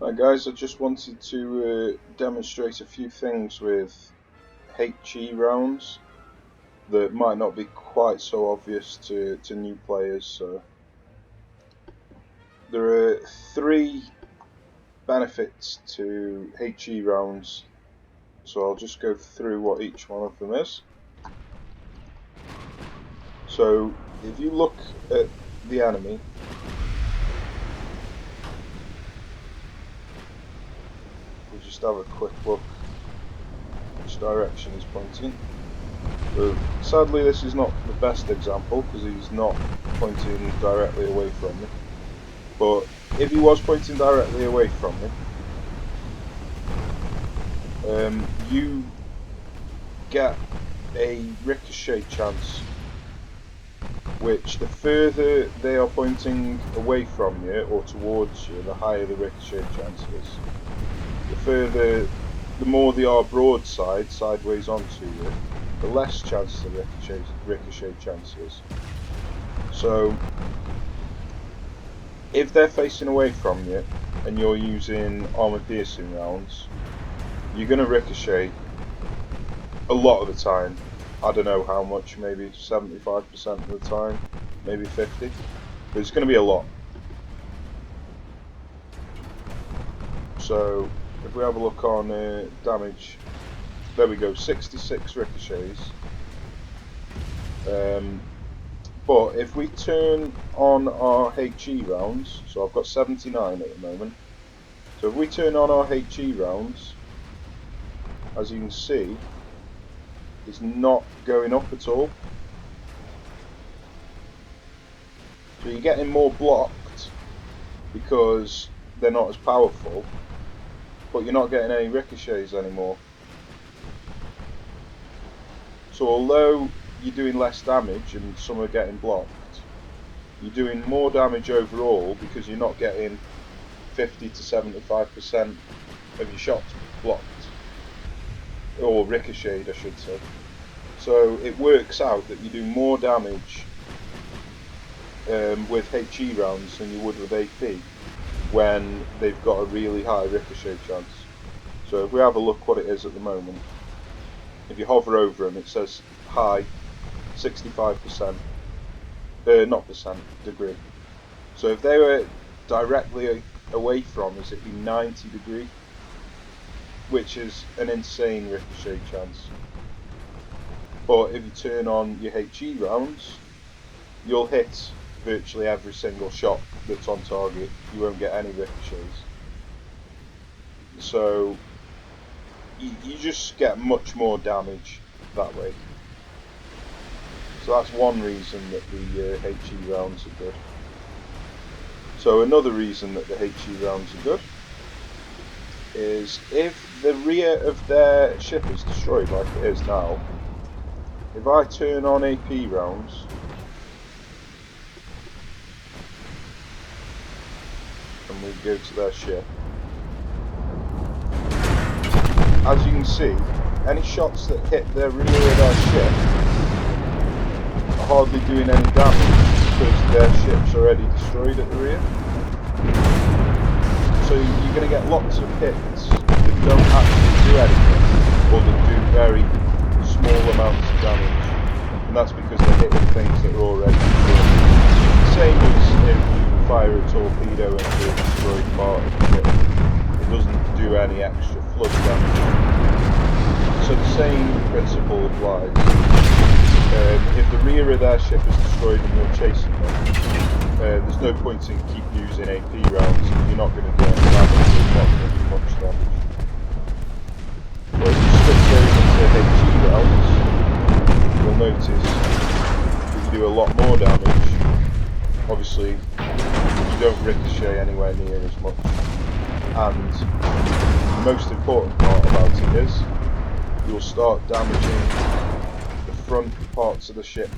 Right guys, I just wanted to demonstrate a few things with HE rounds that might not be quite so obvious to new players. So there are three benefits to HE rounds, so I'll just go through what each one of them is. So if you look at the enemy, we'll just have a quick look which direction he's pointing. So sadly this is not the best example because he's not pointing directly away from me, but if he was pointing directly away from me, you get a ricochet chance, which the further they are pointing away from you or towards you, the higher the ricochet chance is. The more they are broadside, sideways onto you, the less chance the ricochet chance is. So if they're facing away from you and you're using armor piercing rounds, you're going to ricochet a lot of the time. I don't know how much, maybe 75% of the time, maybe 50%, but it's going to be a lot. So if we have a look on damage, there we go, 66 ricochets. But if we turn on our HE rounds, so I've got 79 at the moment, so if we turn on our HE rounds, as you can see, it's not going up at all. So you're getting more blocked because they're not as powerful, but you're not getting any ricochets anymore. So although you're doing less damage and some are getting blocked, you're doing more damage overall because you're not getting 50 to 75% of your shots blocked, or ricocheted I should say. So it works out that you do more damage with HE rounds than you would with AP when they've got a really high ricochet chance. So if we have a look what it is at the moment, if you hover over them it says high 65%, not percent, degree. So if they were directly away from us it'd be 90 degree, which is an insane ricochet chance. But if you turn on your HE rounds, you'll hit virtually every single shot that's on target. You won't get any ricochets. So you just get much more damage that way. So that's one reason that the HE rounds are good. So another reason that the HE rounds are good is if the rear of their ship is destroyed like it is now, if I turn on AP rounds, and we go to their ship, as you can see, any shots that hit the rear of their ship are hardly doing any damage because their ship's already destroyed at the rear. So you're going to get lots of hits that don't actually do anything, or that do very small amounts of damage, and that's because they're hitting things that are already destroyed. Same as if you fire a torpedo into a destroyed part of the ship, it doesn't do any extra flood damage. So the same principle applies. If the rear of their ship is destroyed and you're chasing them, there's no point in keep using AP rounds, you're not going to do any damage, you're not going to do much damage. But if you switch over to HE rounds, you'll notice that you do a lot more damage. Obviously, you don't ricochet anywhere near as much. And the most important part about it is, you'll start damaging the front parts of the ship.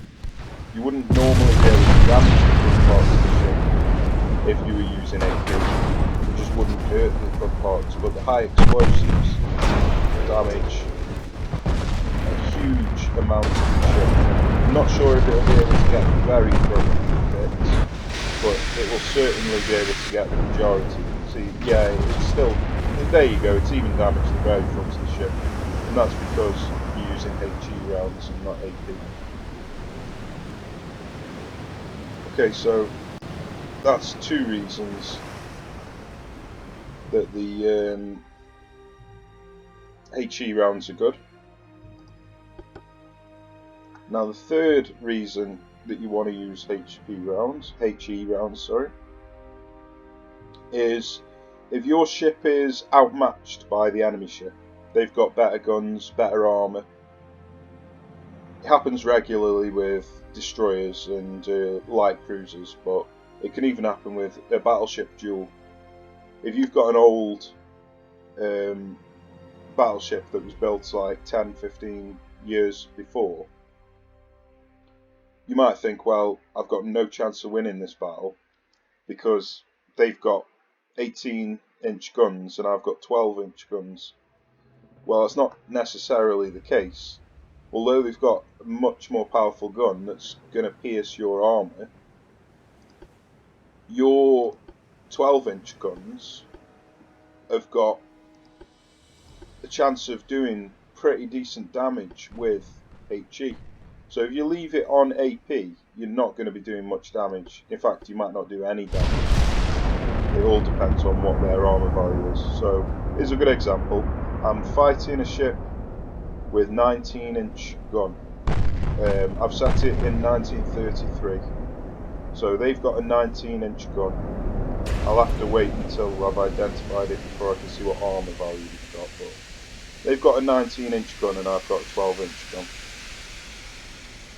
You wouldn't normally be able to damage the front parts of the ship if you were using AP. It just wouldn't hurt the front parts, but the high explosives damage a huge amount of the ship. I'm not sure if it'll be able to get the very front bits, but it will certainly be able to get the majority, See, yeah, it's still, there you go, it's even damaged the very front of the ship, and that's because you're using HE rounds and not AP. Okay, so that's two reasons that the HE rounds are good. Now the third reason that you want to use HE rounds, is if your ship is outmatched by the enemy ship, they've got better guns, better armour. It happens regularly with destroyers and light cruisers, but it can even happen with a battleship duel. If you've got an old battleship that was built like 10-15 years before, you might think, well, I've got no chance of winning this battle because they've got 18-inch guns and I've got 12-inch guns. Well, it's not necessarily the case. Although they've got a much more powerful gun that's going to pierce your armour, your 12-inch guns have got a chance of doing pretty decent damage with HE. So if you leave it on AP, you're not going to be doing much damage. In fact, you might not do any damage. It all depends on what their armour value is. So here's a good example. I'm fighting a ship with 19-inch gun. I've set it in 1933. So they've got a 19-inch gun. I'll have to wait until I've identified it before I can see what armour value they've got. But they've got a 19-inch gun and I've got a 12-inch gun.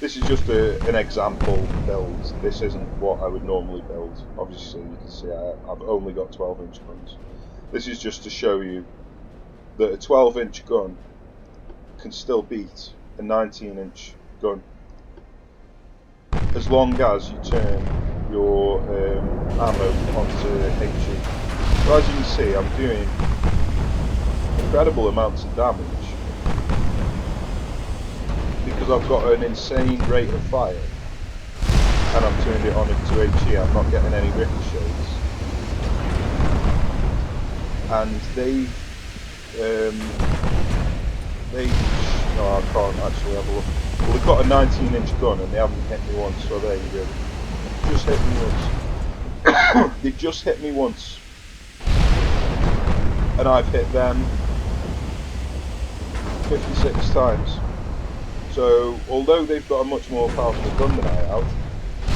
This is just an example build. This isn't what I would normally build. Obviously, you can see I've only got 12-inch guns. This is just to show you that a 12-inch gun can still beat a 19-inch gun as long as you turn your ammo onto HE. So as you can see, I'm doing incredible amounts of damage because I've got an insane rate of fire and I've turned it on into HE. I'm not getting any ricochets, and no, I can't actually have a look. Well, they've got a 19-inch gun and they haven't hit me once, so there you go. Just hit me once. They've just hit me once, and I've hit them 56 times. So, although they've got a much more powerful gun than I have,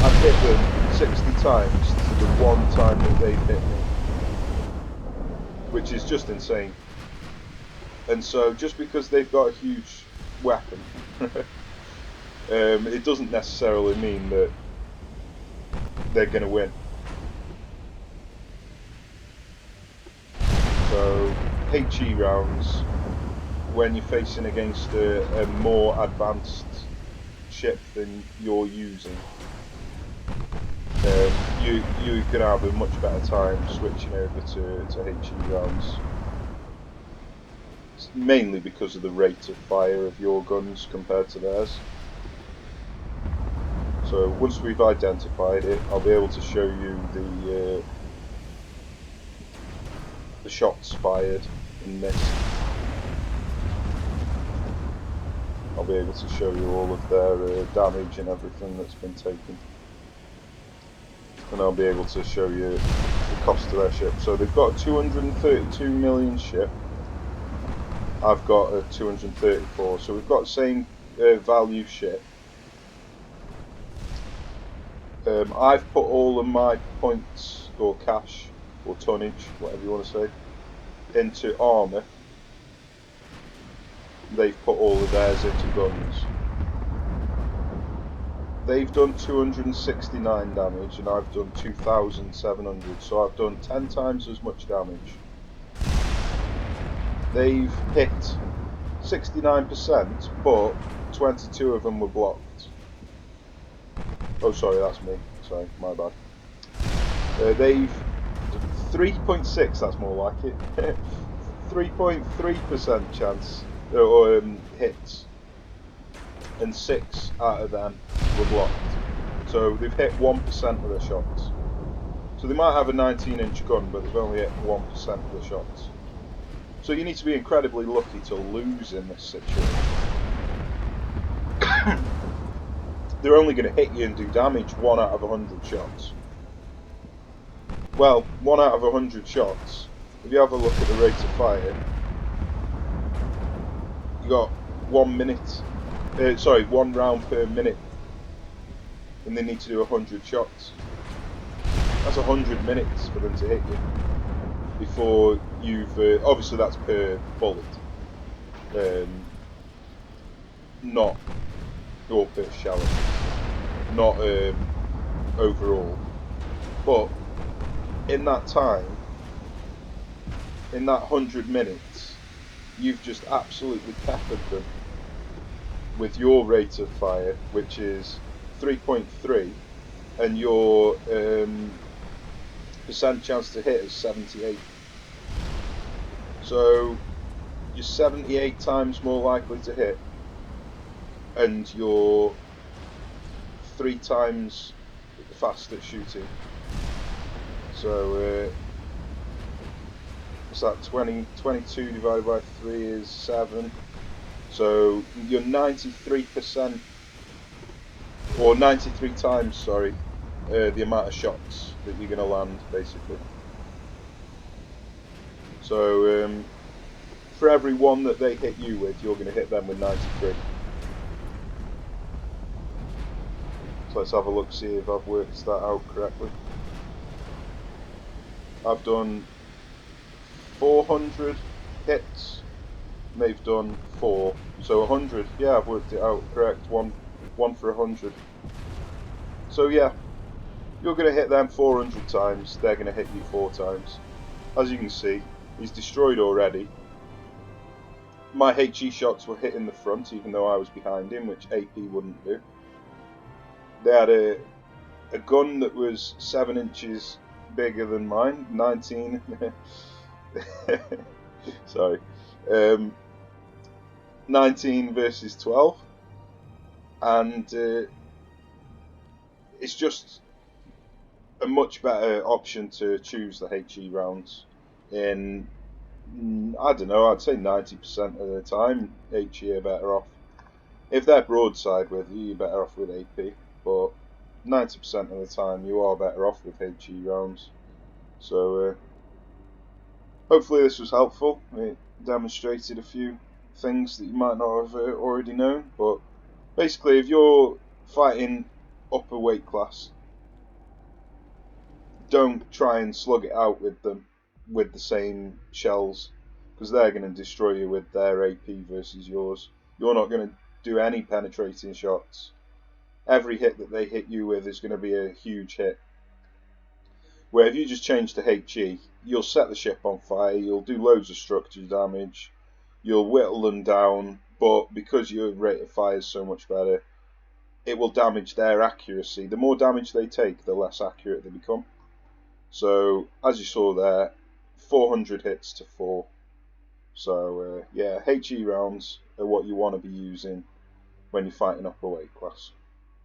I've hit them 60 times to the one time that they've hit me, which is just insane. And so, just because they've got a huge weapon, it doesn't necessarily mean that they're going to win. So, HE rounds, when you're facing against a more advanced ship than you're using, you're going to have a much better time switching over to HE rounds. It's mainly because of the rate of fire of your guns compared to theirs. So once we've identified it, I'll be able to show you the shots fired in mist. I'll be able to show you all of their damage and everything that's been taken. And I'll be able to show you the cost of their ship. So they've got a 232 million ship. I've got a 234. So we've got the same value ship. I've put all of my points or cash or tonnage, whatever you want to say, into armour. They've put all of theirs into guns. They've done 269 damage and I've done 2,700, so I've done 10 times as much damage. They've hit 69%, but 22 of them were blocked. Oh, sorry, that's me. Sorry, my bad. They've 3.6. That's more like it. 3.3% chance or hits, and 6 out of them were blocked. So they've hit 1% of their shots. So they might have a 19-inch gun, but they've only hit 1% of the shots. So you need to be incredibly lucky to lose in this situation. They're only going to hit you and do damage 1 out of 100 shots. Well, 1 out of 100 shots, if you have a look at the rate of fire, you got 1 minute, 1 round per minute, and they need to do 100 shots. That's 100 minutes for them to hit you before you've, obviously that's per bullet, not, or per shell, not overall. But in that time, in that 100 minutes, you've just absolutely peppered them with your rate of fire, which is 3.3, and your percent chance to hit is 78. So you're 78 times more likely to hit, and you're 3 times faster at shooting. So what's that? 22 divided by 3 is 7. So you're 93%, or 93 times, sorry, the amount of shots that you're going to land, basically. So for every 1 that they hit you with, you're going to hit them with 93. So let's have a look, see if I've worked that out correctly. I've done 400 hits, and they've done 4. So 100, yeah, I've worked it out correct, one for 100. So yeah, you're going to hit them 400 times, they're going to hit you 4 times. As you can see, he's destroyed already. My HE shots were hitting the front, even though I was behind him, which AP wouldn't do. They had a gun that was 7 inches bigger than mine, 19. Sorry. 19 versus 12. And it's just a much better option to choose the HE rounds. In, I don't know, I'd say 90% of the time, HE are better off. If they're broadside with you, you're better off with AP, but 90% of the time you are better off with HE rounds. So hopefully this was helpful. It demonstrated a few things that you might not have already known, but basically if you're fighting upper weight class, don't try and slug it out with them with the same shells, because they're going to destroy you with their AP versus yours. You're not going to do any penetrating shots. Every hit that they hit you with is going to be a huge hit. Where if you just change to HE, you'll set the ship on fire, you'll do loads of structure damage, you'll whittle them down, but because your rate of fire is so much better, it will damage their accuracy. The more damage they take, the less accurate they become. So, as you saw there, 400 hits to 4. So, yeah, HE rounds are what you want to be using when you're fighting upper weight class.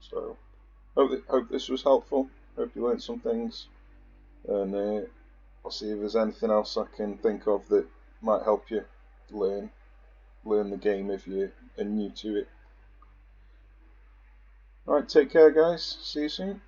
So, hope this was helpful. Hope you learned some things. And I'll see if there's anything else I can think of that might help you learn the game if you're new to it. Alright, take care guys. See you soon.